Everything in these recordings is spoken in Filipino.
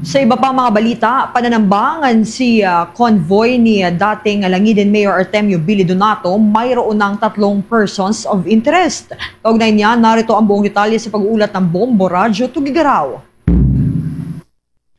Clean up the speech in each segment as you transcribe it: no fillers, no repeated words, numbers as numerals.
Sa iba pang mga balita, pananambangan si convoy ni dating Langiden Mayor Artemio Billy Donato, mayroon ng 3 persons of interest. Kaugnay niya, narito ang buong detalye sa pag-uulat ng Bombo Radyo Tugigaraw.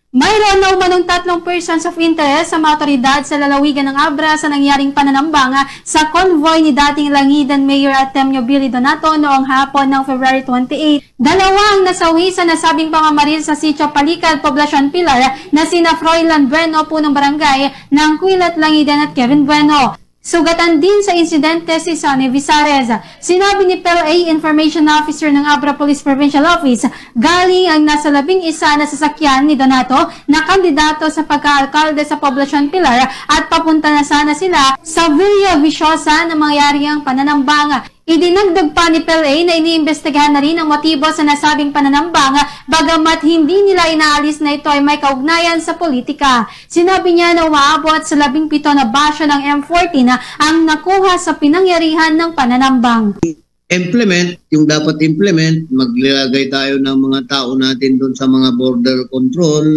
Mayroon na umanong 3 persons of interest sa mga otoridad sa lalawigan ng Abra sa nangyaring pananambanga sa convoy ni dating Langiden Mayor Artemio Billy Donato noong hapon ng February 28. Dalawang nasawi sa nasabing pangamaril sa Sitio Palikad, Poblacion Pilar na sina Froilan Bueno, punong barangay ng Quilat Langiden at Kevin Bueno. Sugatan din sa insidente si Sonny Visares. Sinabi ni PELA Information Officer ng Abra Police Provincial Office, galing ang nasa 11 na sasakyan ni Donato na kandidato sa pagkaalkalde sa Poblacion Pilar at papunta na sana sila sa Villa Viciosa na mangyari ang pananambanga. Idinagdag pa ni PELA na iniimbestigahan na rin ang motibo sa nasabing pananambanga bagamat hindi nila inaalis na ito ay may kaugnayan sa politika. Sinabi niya na umaabot sa 17 na basyo ng M14 na ang nakuha sa pinangyarihan ng pananambang. Implement, yung dapat implement, maglagay tayo ng mga tao natin doon sa mga border control,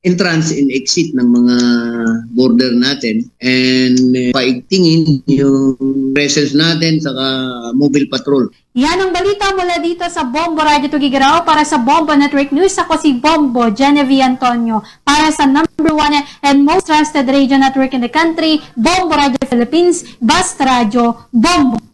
entrance and exit ng mga border natin, and paigtingin yung presence natin sa mobile patrol. Yan ang balita mula dito sa Bombo Radyo Tugigaraw. Para sa Bombo Network News, ako si Bombo Genevieve Antonio. Para sa #1 and most trusted radio network in the country, Bombo Radio Philippines, Basta Radio, Bombo.